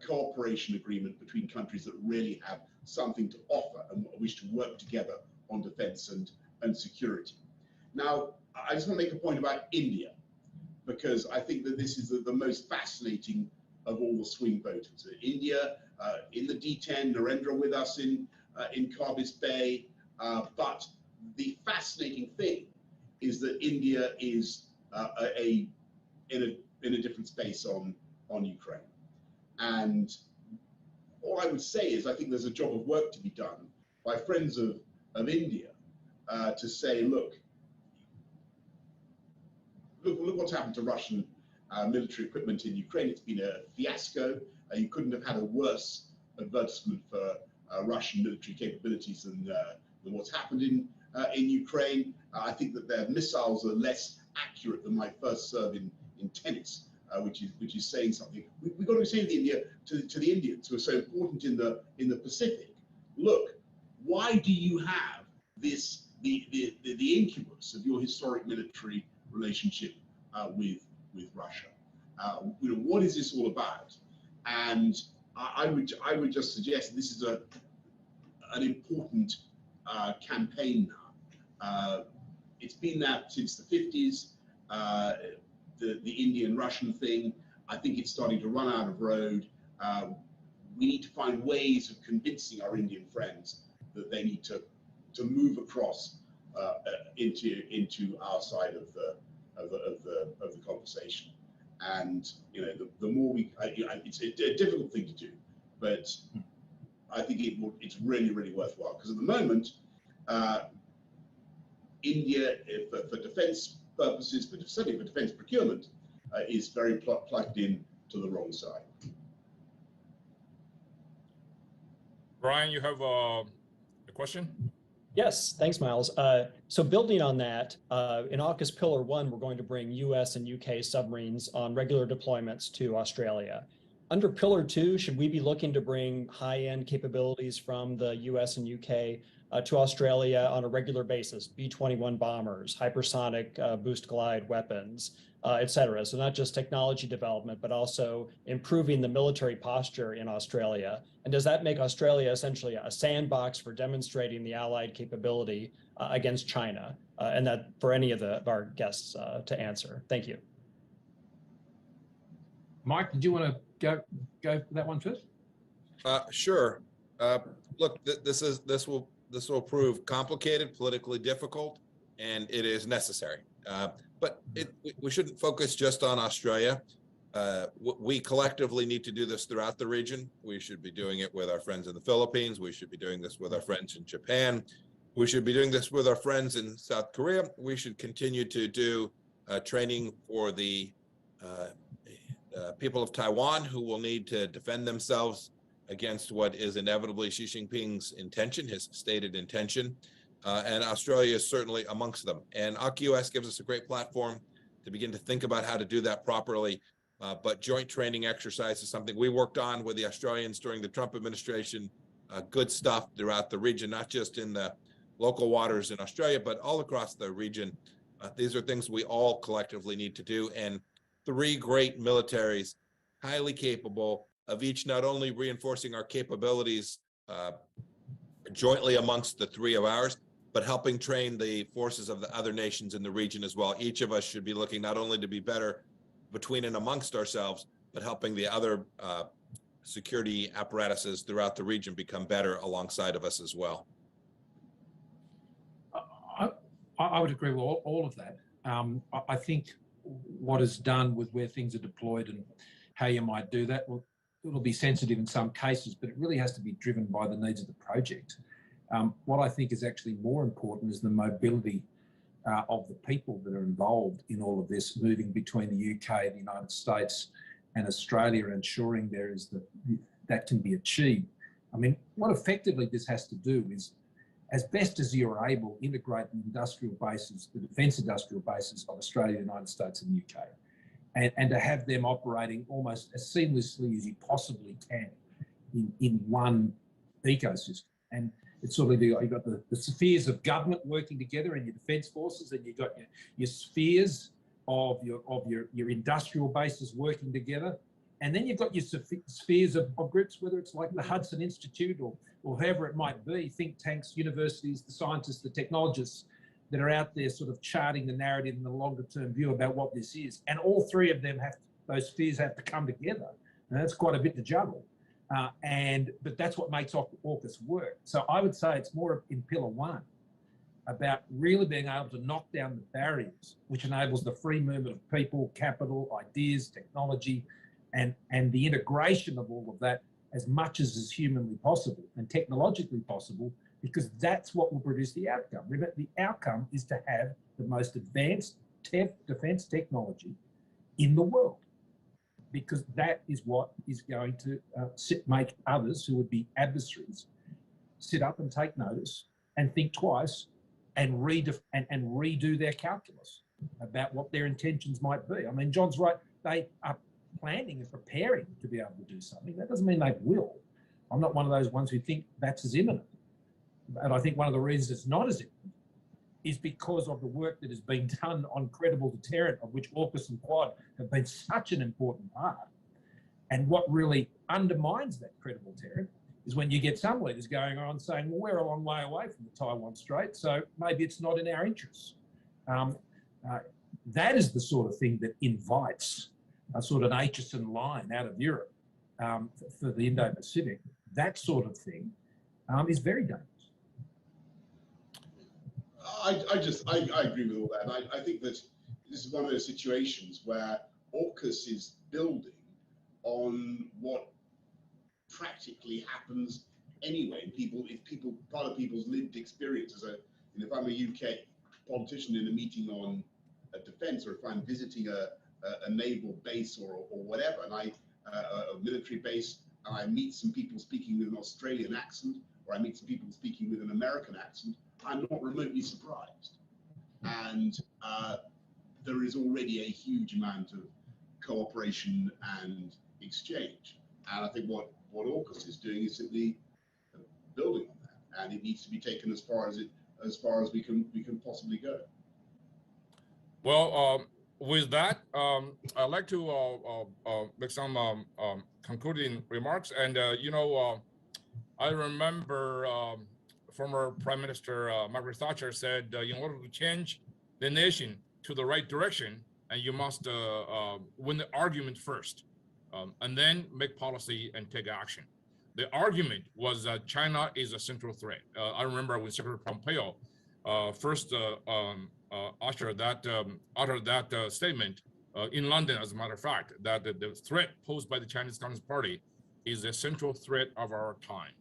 cooperation agreement between countries that really have something to offer and wish to work together on defense and security. Now, I just want to make a point about India, because I think that this is the most fascinating of all the swing voters. India, in the D10, Narendra with us in Carbis Bay, but the fascinating thing is that India is in a different space on Ukraine. And all I would say is I think there's a job of work to be done by friends of India to say, look what's happened to Russian military equipment in Ukraine. It's been a fiasco. You couldn't have had a worse advertisement for Russian military capabilities than what's happened in Ukraine. I think that their missiles are less accurate than my first serve in tennis, which is saying something. We've got to be saying to the Indians who are so important in the Pacific. Look, why do you have this the incubus of your historic military relationship with Russia? What is this all about? And I would just suggest this is an important campaign now. It's been that since the 50s. The Indian-Russian thing, I think it's starting to run out of road. We need to find ways of convincing our Indian friends that they need to move across into our side of the conversation. And the more it's a difficult thing to do, but I think it's really, really worthwhile, because at the moment, India, for defense purposes, but certainly for defense procurement, is very plugged in to the wrong side. Brian, you have a question? Yes, thanks, Miles. So building on that, in AUKUS Pillar 1, we're going to bring US and UK submarines on regular deployments to Australia. Under Pillar 2, should we be looking to bring high-end capabilities from the US and UK to Australia on a regular basis, B-21 bombers, hypersonic boost glide weapons, et cetera? So not just technology development, but also improving the military posture in Australia. And does that make Australia essentially a sandbox for demonstrating the Allied capability against China? And that for any of our guests to answer. Thank you. Mike, did you want to go for that one first? Sure. Look, this will prove complicated, politically difficult, and it is necessary. But we shouldn't focus just on Australia. We collectively need to do this throughout the region. We should be doing it with our friends in the Philippines. We should be doing this with our friends in Japan. We should be doing this with our friends in South Korea. We should continue to do training for the people of Taiwan, who will need to defend themselves against what is inevitably Xi Jinping's intention, his stated intention. And Australia is certainly amongst them. And AUKUS gives us a great platform to begin to think about how to do that properly. But joint training exercise is something we worked on with the Australians during the Trump administration. Good stuff throughout the region, not just in the local waters in Australia, but all across the region. These are things we all collectively need to do. And three great militaries, highly capable, of each not only reinforcing our capabilities jointly amongst the three of ours, but helping train the forces of the other nations in the region as well. Each of us should be looking not only to be better between and amongst ourselves, but helping the other security apparatuses throughout the region become better alongside of us as well. I would agree with all of that. I think what is done with where things are deployed and how you might do that, well, it'll be sensitive in some cases, but it really has to be driven by the needs of the project. What I think is actually more important is the mobility of the people that are involved in all of this, moving between the UK, the United States and Australia, ensuring there is that can be achieved. I mean, what effectively this has to do is, as best as you're able, integrate the industrial bases, the defence industrial bases of Australia, the United States and the UK, and to have them operating almost as seamlessly as you possibly can in one ecosystem. And it's sort of you've got the spheres of government working together and your defence forces, and you've got your spheres of your industrial bases working together, and then you've got your spheres of groups, whether it's like the Hudson Institute or whoever it might be, think tanks, universities, the scientists, the technologists that are out there sort of charting the narrative in the longer term view about what this is. And all three of them those spheres have to come together. And that's quite a bit to juggle. But that's what makes AUKUS work. So I would say it's more in pillar one about really being able to knock down the barriers, which enables the free movement of people, capital, ideas, technology, and the integration of all of that as much as is humanly possible and technologically possible, because that's what will produce the outcome. Remember, the outcome is to have the most advanced defense technology in the world, because that is what is going to make others who would be adversaries sit up and take notice and think twice and redo their calculus about what their intentions might be. I mean, John's right. They are planning and preparing to be able to do something. That doesn't mean they will. I'm not one of those ones who think that's as imminent. And I think one of the reasons it's not as imminent is because of the work that has been done on credible deterrent, of which AUKUS and Quad have been such an important part. And what really undermines that credible deterrent is when you get some leaders going on saying, well, we're a long way away from the Taiwan Strait, so maybe it's not in our interests. That is the sort of thing that invites a sort of Aitchison line out of Europe for the Indo-Pacific. That sort of thing is very dangerous. I agree with all that. I think that this is one of those situations where AUKUS is building on what practically happens anyway. Part of people's lived experience. If I'm a UK politician in a meeting on defence, or if I'm visiting a naval base or whatever, and a military base, and I meet some people speaking with an Australian accent, or I meet some people speaking with an American accent, I'm not remotely surprised. And there is already a huge amount of cooperation and exchange. And I think what AUKUS is doing is simply building on that, and it needs to be taken as far as we can possibly go. Well, with that, I'd like to make some concluding remarks. And I remember former Prime Minister Margaret Thatcher said, in order to change the nation to the right direction, and you must win the argument first, and then make policy and take action. The argument was that China is a central threat. I remember when Secretary Pompeo first uttered that statement in London, as a matter of fact, that the threat posed by the Chinese Communist Party is a central threat of our time.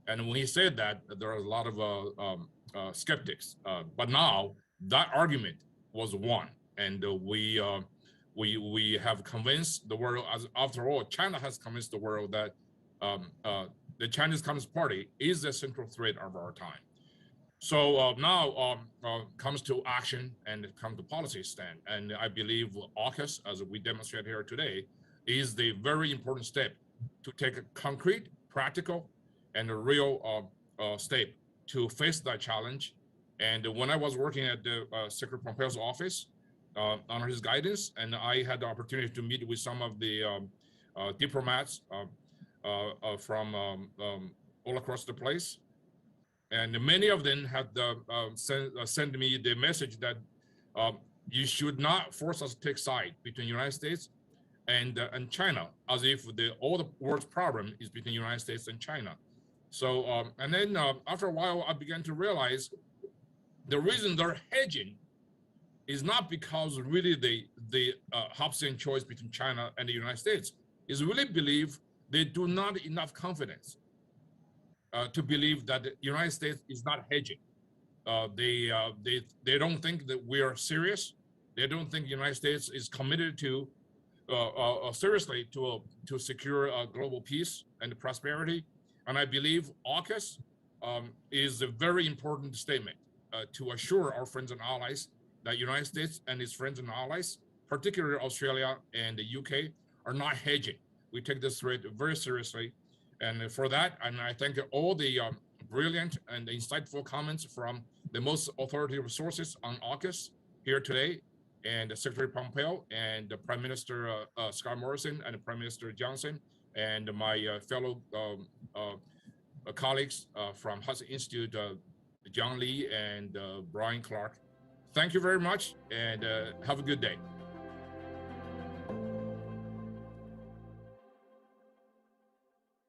And when he said that, there are a lot of skeptics. But now that argument was won, and we have convinced the world. After all, China has convinced the world that the Chinese Communist Party is a central threat of our time. So now comes to action and come to policy stand. And I believe AUKUS, as we demonstrate here today, is the very important step to take a concrete, practical, and a real step to face that challenge. And when I was working at the Secretary Pompeo's office under his guidance, and I had the opportunity to meet with some of the diplomats from all across the place, and many of them had sent me the message that you should not force us to take side between the United States and China, as if all the world's problem is between the United States and China. So, and then after a while, I began to realize the reason they're hedging is not because really the Hobson choice between China and the United States is really believe they do not enough confidence to believe that the United States is not hedging. They don't think that we are serious. They don't think the United States is committed to seriously to secure global peace and prosperity. And I believe AUKUS is a very important statement to assure our friends and allies that United States and its friends and allies, particularly Australia and the UK, are not hedging. We take this threat very seriously. And for that, and I thank all the brilliant and insightful comments from the most authoritative sources on AUKUS here today, and Secretary Pompeo and Prime Minister Scott Morrison and Prime Minister Johnson, and my fellow colleagues from Hudson Institute, John Lee and Brian Clark. Thank you very much, and have a good day.